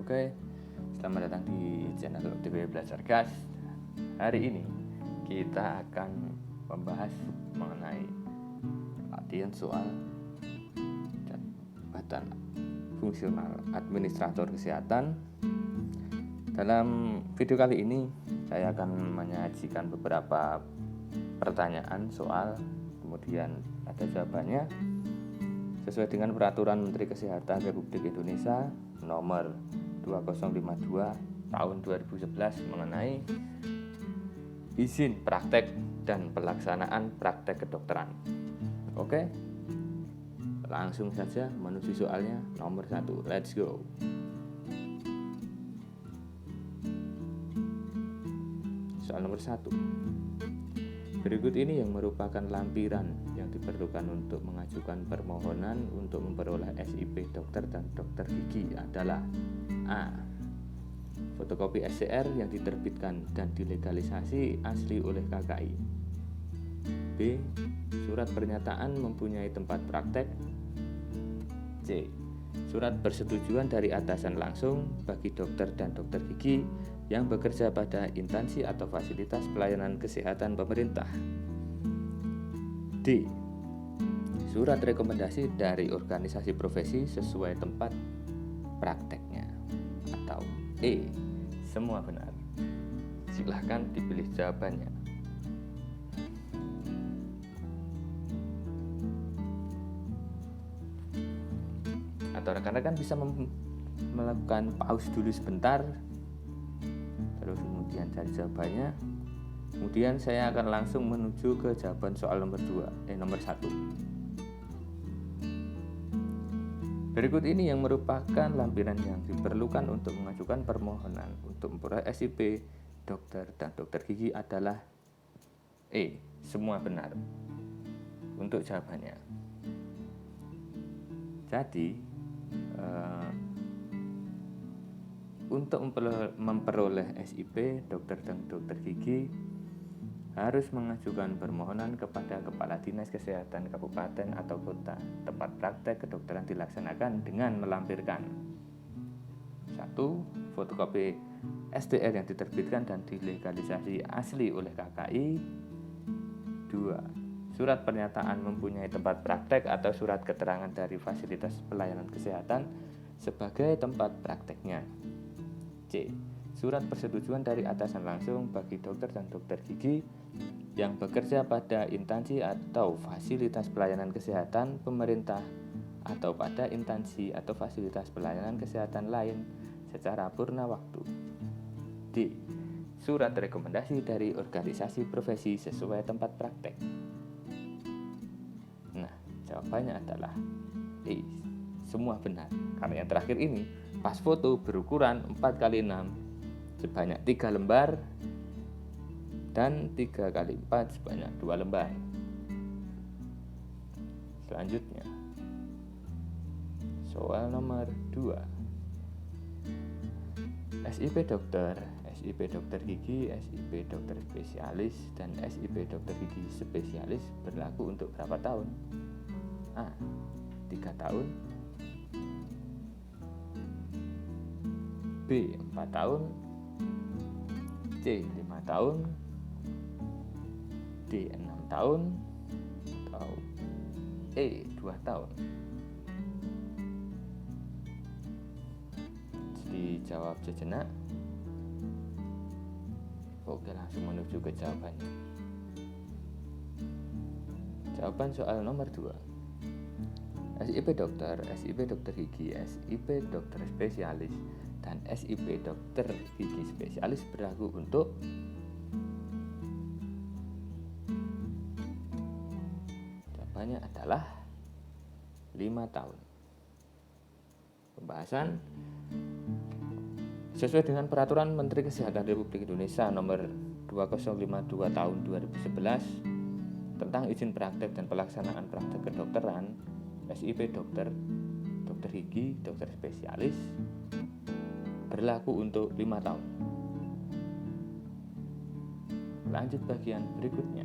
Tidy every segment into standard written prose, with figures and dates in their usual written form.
Oke, selamat datang di channel OTW Belajar Gas. Hari ini kita akan membahas mengenai latihan soal jabatan fungsional administrator kesehatan. Dalam video kali ini saya akan menyajikan beberapa pertanyaan soal, kemudian ada jawabannya sesuai dengan Peraturan Menteri Kesehatan Republik Indonesia nomor 2052 tahun 2011 mengenai izin praktek dan pelaksanaan praktek kedokteran. Oke, langsung saja menuju soalnya nomor 1. Let's go. Soal nomor 1. Berikut ini yang merupakan lampiran yang diperlukan untuk mengajukan permohonan untuk memperoleh SIP dokter dan dokter gigi adalah A. Fotokopi SCR yang diterbitkan dan dilegalisasi asli oleh KKI. B. Surat pernyataan mempunyai tempat praktek. C. Surat persetujuan dari atasan langsung bagi dokter dan dokter gigi yang bekerja pada instansi atau fasilitas pelayanan kesehatan pemerintah. D. Surat rekomendasi dari organisasi profesi sesuai tempat prakteknya. Atau E. Semua benar. Silahkan dipilih jawabannya. Atau rekan-rekan bisa melakukan pause dulu sebentar, terus kemudian cari jawabannya. Kemudian saya akan langsung menuju ke jawaban soal nomor 1. Berikut ini yang merupakan lampiran yang diperlukan untuk mengajukan permohonan untuk memperoleh SIP dokter dan dokter gigi adalah E. Semua benar. Untuk jawabannya. Jadi untuk memperoleh SIP dokter dan dokter gigi harus mengajukan permohonan kepada Kepala Dinas Kesehatan Kabupaten atau Kota tempat praktek kedokteran dilaksanakan dengan melampirkan 1. Fotokopi SDR yang diterbitkan dan dilegalisasi asli oleh KKI. 2. Surat pernyataan mempunyai tempat praktek atau surat keterangan dari fasilitas pelayanan kesehatan sebagai tempat prakteknya. C. Surat persetujuan dari atasan langsung bagi dokter dan dokter gigi yang bekerja pada instansi atau fasilitas pelayanan kesehatan pemerintah atau pada instansi atau fasilitas pelayanan kesehatan lain secara purna waktu. D. Surat rekomendasi dari organisasi profesi sesuai tempat praktek. Nah, jawabannya adalah E. Semua benar. Karena yang terakhir ini pas foto berukuran 4x6 sebanyak 3 lembar dan 3x4 sebanyak 2 lembar. Selanjutnya soal nomor 2. SIP dokter, SIP dokter gigi, SIP dokter spesialis, dan SIP dokter gigi spesialis berlaku untuk berapa tahun? A. 3 tahun. B. 4 tahun. C. 5 tahun. D. 6 tahun. Atau E. 2 tahun. Dijawab sejenak. Oke, langsung menuju ke jawabannya. Jawaban soal nomor 2. SIP dokter, SIP dokter gigi, SIP dokter spesialis, dan SIP dokter gigi spesialis berlaku untuk jawabannya adalah 5 tahun. Pembahasan sesuai dengan Peraturan Menteri Kesehatan Republik Indonesia nomor 2052 tahun 2011 tentang izin praktek dan pelaksanaan praktek kedokteran, SIP dokter, dokter gigi, dokter spesialis berlaku untuk 5 tahun. Lanjut bagian berikutnya.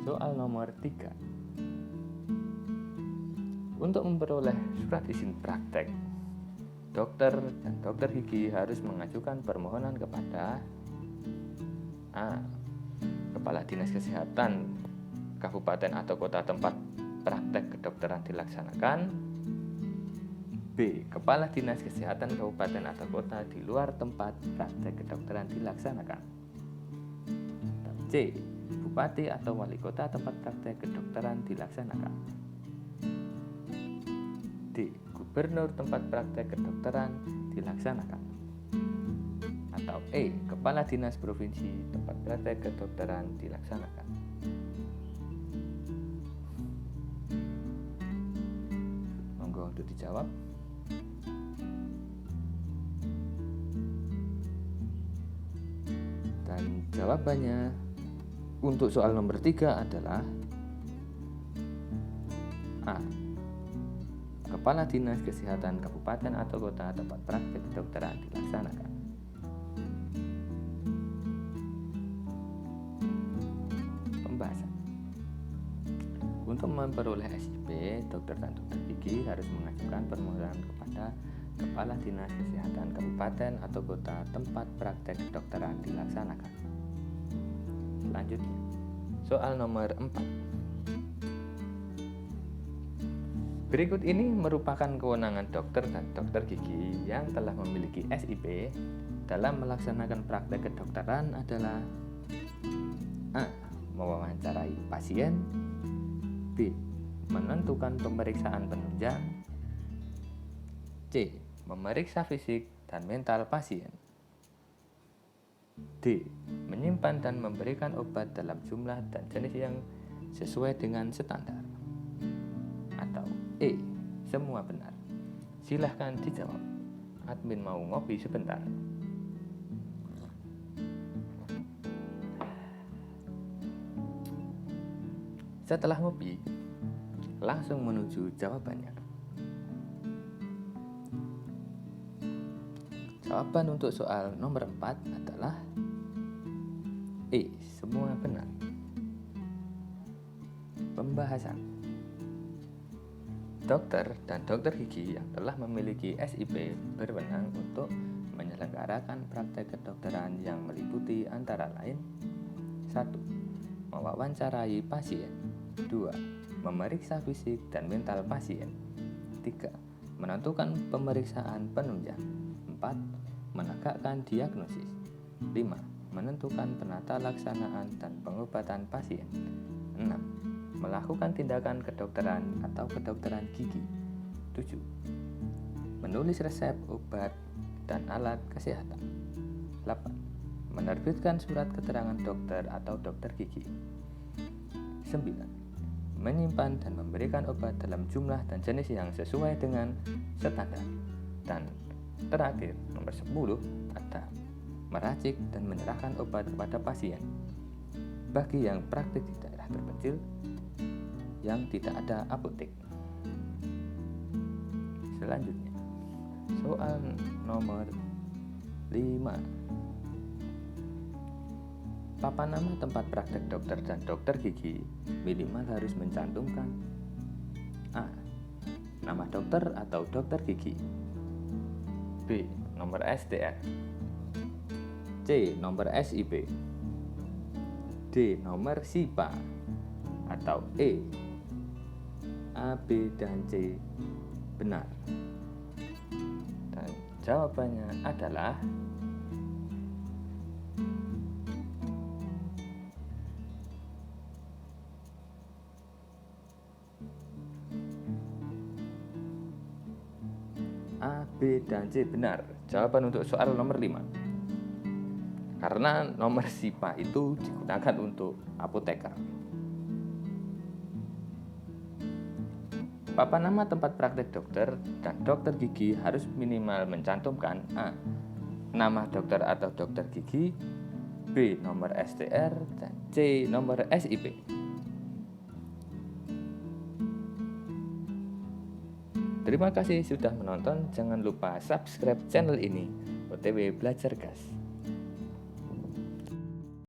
Soal nomor 3. Untuk memperoleh surat izin praktek, dokter dan dokter gigi harus mengajukan permohonan kepada A. Kepala Dinas Kesehatan Kabupaten atau kota tempat praktek kedokteran dilaksanakan. B. Kepala Dinas Kesehatan Kabupaten atau kota di luar tempat praktek kedokteran dilaksanakan. C. Bupati atau wali kota tempat praktek kedokteran dilaksanakan. D. Gubernur tempat praktek kedokteran dilaksanakan. Atau E. Kepala Dinas Provinsi tempat praktek kedokteran dilaksanakan. Monggo untuk dijawab. Dan jawabannya untuk soal nomor 3 adalah A. Kepala Dinas Kesehatan Kabupaten atau kota tempat praktek kedokteran dilaksanakan. Pembahasan. Untuk memperoleh SIP, dokter dan dokter gigi harus mengajukan permohonan kepada Kepala Dinas Kesehatan Kabupaten atau kota tempat praktek kedokteran dilaksanakan. Selanjutnya, soal nomor 4. Berikut ini merupakan kewenangan dokter dan dokter gigi yang telah memiliki SIP dalam melaksanakan praktek kedokteran adalah A. Mewawancarai pasien. B. Menentukan pemeriksaan penunjang. C. Memeriksa fisik dan mental pasien. D. Menyimpan dan memberikan obat dalam jumlah dan jenis yang sesuai dengan standar. Atau E. Semua benar. Silahkan dijawab. Admin mau ngopi sebentar. Setelah ngopi, langsung menuju jawabannya. Jawaban untuk soal nomor 4 adalah E. Semua benar. Pembahasan. Dokter dan dokter gigi yang telah memiliki SIP berwenang untuk menyelenggarakan praktek kedokteran yang meliputi antara lain 1. Mewawancarai pasien. 2. Memeriksa fisik dan mental pasien. 3. Menentukan pemeriksaan penunjang. 4. Menegakkan diagnosis. 5. Menentukan penata laksanaan dan pengobatan pasien. 6. Melakukan tindakan kedokteran atau kedokteran gigi. 7. Menulis resep obat dan alat kesehatan. 8. Menerbitkan surat keterangan dokter atau dokter gigi. 9. Menyimpan dan memberikan obat dalam jumlah dan jenis yang sesuai dengan standar. Dan terakhir, nomor 10 ada meracik dan menyerahkan obat kepada pasien. Bagi yang praktik di daerah terpencil yang tidak ada apotek. Selanjutnya, soal nomor 5. Papan nama tempat praktek dokter dan dokter gigi minimal harus mencantumkan A. Nama dokter atau dokter gigi. B. Nomor STR. C. Nomor SIP. D. Nomor SIPA. Atau E. A, B, dan C benar. Dan jawabannya adalah A, B, dan C benar. Jawaban untuk soal nomor 5. Karena nomor SIPA itu digunakan untuk apoteker. Papan nama tempat praktek dokter dan dokter gigi harus minimal mencantumkan A. Nama dokter atau dokter gigi. B. Nomor STR. Dan C. Nomor SIP. Terima kasih sudah menonton. Jangan lupa subscribe channel ini. OTW Belajar Gas.